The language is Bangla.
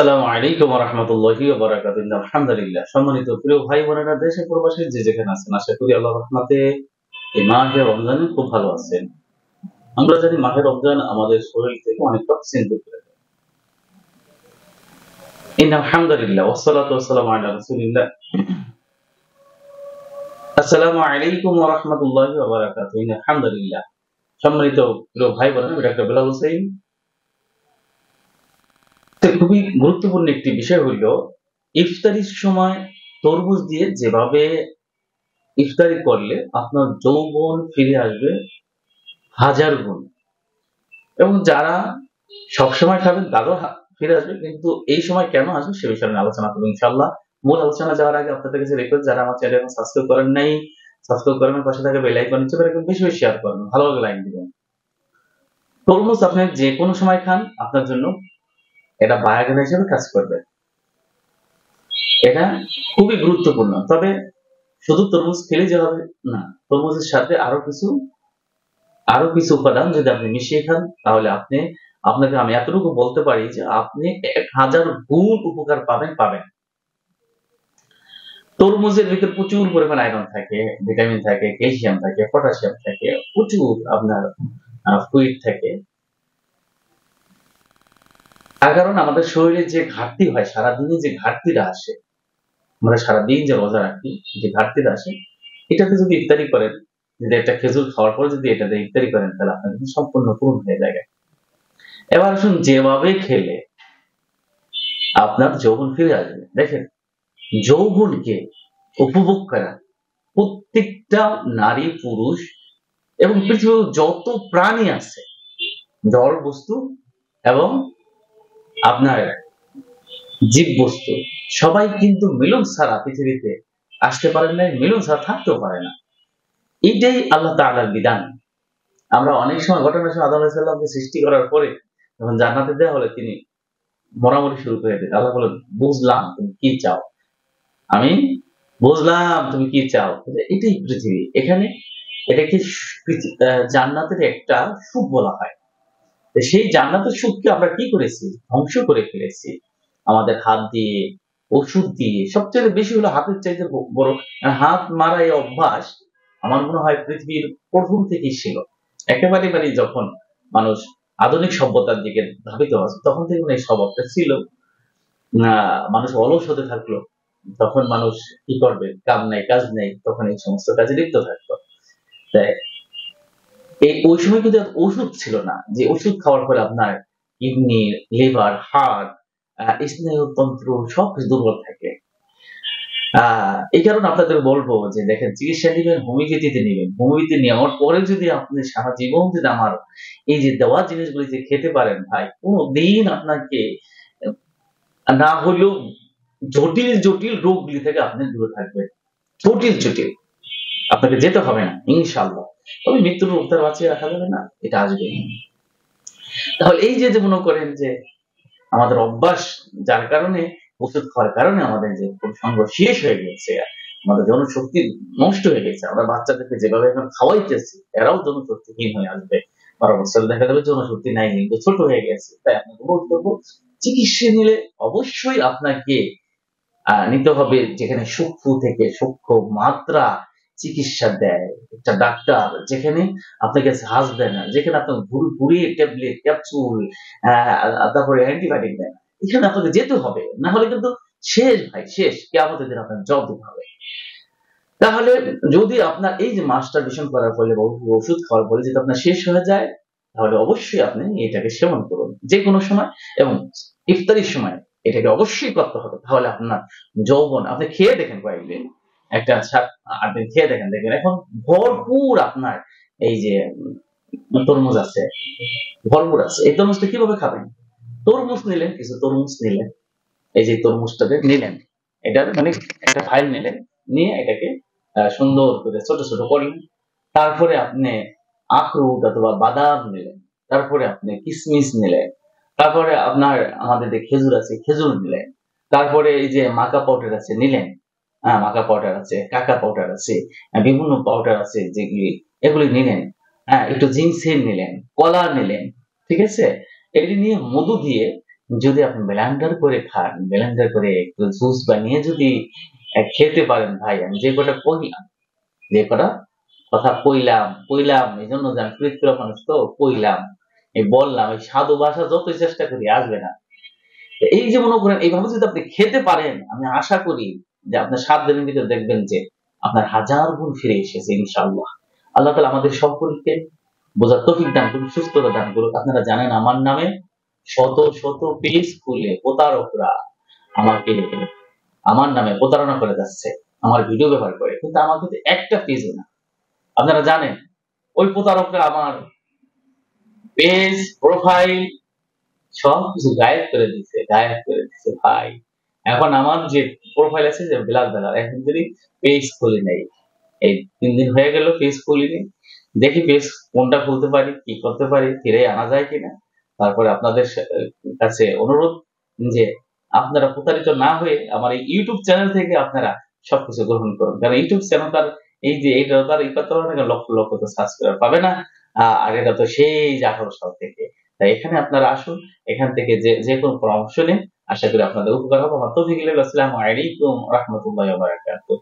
আসসালামু আলাইকুম ওয়া রাহমাতুল্লাহি ওয়া বারাকাতুহু। আলহামদুলিল্লাহ। সম্মানিত প্রিয় ভাই বোনেরা দেশে প্রবাসে যে যেখানে আছেন আশা করি আল্লাহর রহমতে এই মাহে রমজানে খুব ভালো আছেন। আমরা জানি মাহে রমজান আমাদের শরীর থেকে অনেক টক্সিন দূর করে দেয়। ইন্নাল হামদুলিল্লাহ ওয়াসসালাতু ওয়াসসালামু আলা রাসূলিল্লাহ। আসসালামু আলাইকুম ওয়া রাহমাতুল্লাহি ওয়া বারাকাতুহু। ইন্নাল হামদুলিল্লাহ। সম্মানিত প্রিয় ভাই বোনেরা, আমি ডাক্তার বেলাল হোসেন। খুবই গুরুত্বপূর্ণ একটি বিষয় হইল ইফতারির সময় তরমুজ দিয়ে যেভাবে ইফতারি করলে আপনার যৌবন ফিরে আসবে হাজার গুণ, এবং যারা সবসময় খাবেন তারাও ফিরে আসবে, কিন্তু এই সময় কেন আসবে সে বিষয়ে আমি আলোচনা করবো ইনশাআল্লাহ। মূল আলোচনা যাওয়ার আগে আপনাদের কাছে রিকোয়েস্ট, যারা আমার চ্যানেল এখন সাবস্ক্রাইব করেন নাই, সাবস্ক্রাইব করার পাশে থাকা বেল আইকন নিচে করে বেশি বেশি শেয়ার করবেন, ভালোভাবে লাইক দিবেন। তরমুজ আপনি যে কোনো সময় খান, আপনার জন্য এটা বায়োগেন হিসেবে কাজ করবে। এটা খুবই গুরুত্বপূর্ণ। তবে শুধু তরমুজ খেলে যে হবে না, তরমুজের সাথে আরো কিছু উপাদান যদি আপনি মিশিয়ে খান, তাহলে আপনাকে আমি এতটুকু বলতে পারি যে আপনি 1000 গুণ উপকার পাবেন। তরমুজের ভিতরে প্রচুর পরিমাণ আয়রন থাকে, ভিটামিন থাকে, ক্যালসিয়াম থাকে, পটাশিয়াম থাকে, প্রচুর আপনার ফ্লুইড থাকে। তার কারণ আমাদের শরীরে যে ঘাটতি হয়, সারাদিনে যে ঘাটতিটা আসে, আমরা সারাদিন যে রোজা রাখি, যে ঘাটতিটা আসে, এটাতে যদি ইফতারি করেন, যদি একটা খেজুর খাওয়ার পর যদি এটাতে ইফতারি করেন, তাহলে আপনার কিন্তু সম্পূর্ণ পূরণ হয়ে যায়। এবার আসুন, যেভাবে খেলে আপনার যৌবন ফিরে আসবে। দেখেন, যৌবনকে উপভোগ করা প্রত্যেকটা নারী পুরুষ এবং পৃথিবীর যত প্রাণী আছে, জড় বস্তু এবং আপনার জীব বস্তু, সবাই কিন্তু মিলন ছাড়া পৃথিবীতে আসতে পারে না, মিলন ছাড়া থাকতেও পারে না। এইটাই আল্লাহ তাআলার বিধান। আমরা অনেক সময় ঘটনার সময় আদম আলাইহিস সালামকে সৃষ্টি করার পরে যখন জান্নাতে দেওয়া হলে তিনি মরামরি শুরু করে দিলেন। আল্লাহ বললেন, বুঝলাম তুমি কি চাও, আমি বুঝলাম তুমি কি চাও। এটাই পৃথিবী। এটাকে জান্নাতের একটা সুখ বলা হয়। সেই জান্নাতের সুখকে আমরা কি করেছি? ধ্বংস করে ফেলেছি আমাদের হাত দিয়ে, ওষুধ দিয়ে। সবচেয়ে বেশি হলো হাতের চাইতে বড়। হাত মারা এই অভ্যাস আমার মনে হয় পৃথিবীর প্রথম থেকেই ছিল। একেবারে যখন মানুষ আধুনিক সভ্যতার দিকে ধাবিত হয়, তখন থেকে এই স্বভাবটা ছিল। মানুষ অলস হতে থাকলো, তখন মানুষ কি করবে? কাম নাই, কাজ নেই, তখন এই সমস্ত কাজে লিপ্ত থাকতো। তাই ওই সময় কিন্তু ওষুধ ছিল না, যে ওষুধ খাওয়ার পরে আপনার কিডনি, লিভার, হার্ট, স্নায়ুতন্ত্র সবকিছু দুর্বল থাকে। এই কারণে আপনাদের বলবো যে দেখেন, চিকিৎসা নিবেন, হোমিওপ্যাথিতে নিবেন। হোমিওপ্যাথি নেওয়ার পরে যদি আপনি সারা জীবন যদি আমার এই যে দেওয়া জিনিসগুলি যে খেতে পারেন, ভাই কোনদিন আপনাকে না হলেও জটিল রোগগুলি থেকে আপনি দূরে থাকবেন। জটিল আপনাকে যেতে হবে না ইনশাআল্লাহ। তবে মৃত্যুর রোগ তার বাঁচিয়ে রাখা যাবে না, এটা আসবে। তাহলে এই যে মনে করেন যে আমাদের অভ্যাস, যার কারণে ওষুধ খাওয়ার কারণে আমাদের যে প্রসঙ্গ শেষ হয়ে গেছে, আমাদের জনশক্তি নষ্ট হয়ে গেছে। আমরা বাচ্চাদেরকে যেভাবে এখন খাওয়াইতেছি, এরাও জনশক্তিহীন হয়ে আসবে। 12 বছর দেখা যাবে জনশক্তি নাই, কিন্তু ছোট হয়ে গেছে। তাই আপনাকে বলতে করবো, চিকিৎসা নিলে অবশ্যই আপনাকে নিতে হবে যেখানে সূক্ষ্ম থেকে সূক্ষ্ম মাত্রা চিকিৎসা দেয় একটা ডাক্তার, যেখানে আপনাকে সাজ দেয় না, যেখানে আপনার ঘুরিয়ে ট্যাবলেট, ক্যাপসুল, তারপরে অ্যান্টিবায়োটিক দেয় না। এখানে আপনাকে যেতে হবে, না হলে কিন্তু শেষ ভাই, শেষ। কিয়ামতের দিন আপনার জবাব দিতে হবে। তাহলে যদি আপনার এই যে মাস্টারবেশন করার ফলে বা ওষুধ খাওয়ার ফলে যদি আপনার শেষ হয়ে যায়, তাহলে অবশ্যই আপনি এটাকে সেবন করুন যে কোনো সময়, এবং ইফতারির সময় এটাকে অবশ্যই করতে হবে। তাহলে আপনার যৌবন, আপনি খেয়ে দেখেন কয়েকদিন, একটা 7-8 দিন খেয়ে দেখেন এখন ভরপুর আপনার এই যে তরমুজ আছে, ভরপুর আছে। এই তরমুজটা কিভাবে খাবেন? তরমুজ নিলেন, কিছু তরমুজ নিলেন, এই যে তরমুজটাকে নিলেন, এটার মানে একটা ফাইল নিলেন, নিয়ে এটাকে সুন্দর করে ছোট ছোট করলেন। তারপরে আপনি আখরোট অথবা বাদাম নিলেন, তারপরে আপনি কিশমিশ নিলেন, তারপরে আপনার আমাদের যে খেজুর আছে খেজুর নিলেন, তারপরে এই যে মাকা পাউডার আছে নিলেন, মাকা পাউডার আছে, কাকা পাউডার আছে, বিভিন্ন পাউডার আছে যেগুলি, এগুলি নিলেন। একটু জিনসেন নিলেন, কলা নিলেন, ঠিক আছে? এগুলি নিয়ে মধু দিয়ে যদি আপনি ব্লেন্ডার করে খান, ব্লেন্ডার করে একটু জুস বানিয়ে যদি খেতে পারেন ভাই, আমি যে কটা কইলাম, যে কটা কথা কইলাম এজন্য যে আমি ফরিদপুরের মানুষ তো কইলাম, এই বললাম, এই সাধু ভাষা যতই চেষ্টা করি আসবে না। তো এই যে মনে করেন এইভাবে যদি আপনি খেতে পারেন, আমি আশা করি যে আপনার ৭ দিনের ভিতরে দেখবেন যে আপনার ১০০০ গুণ ফিরে এসেছে ইনশাআল্লাহ। আল্লাহ তাআলা আমাদের সকলকে বোঝার তৌফিক দান করুন, সুস্থতা দান করুন। আপনারা জানেন আমার নামে শত শত পেজ খুলে প্রতারকরা আমাকে আমার নামে প্রতারণা করে যাচ্ছে, আমার ভিডিও ব্যবহার করে, কিন্তু আমার কিন্তু একটা পেজও না। আপনারা জানেন ওই প্রতারকরা আমার পেজ, প্রোফাইল সবকিছু গায়েব করে দিছে ভাই। এখন আমার যে প্রোফাইল আছে যে বিলাল বেলাল, এখন যদি পেজ খুলি নাই, এই ৩ দিন হয়ে গেল পেজ খুলিনি। দেখি পেজ কোনটা খুলতে পারি, কি করতে পারি, ফিরে আনা যায় কিনা। তারপরে আপনাদের কাছে অনুরোধ যে আপনারা প্রতারিত না হয়ে আমার এই ইউটিউব চ্যানেল থেকে আপনারা সবকিছু গ্রহণ করুন। কারণ ইউটিউব চ্যানেলটার এই যে এটা তার এই কত লক্ষ লক্ষ তো সাবস্ক্রাইবার পাবে না। আর এটা তো সেই যে ১৮ সাল থেকে। তাই এখানে আপনারা আসুন, এখান থেকে যে কোনো পরামর্শ নিন। আশা করি আপনাদের উপকার হবে। আমার তৌফিক ইল্লাহ। আসসালামু আলাইকুম ওয়া রাহমাতুল্লাহি ওয়া বারাকাতুহু।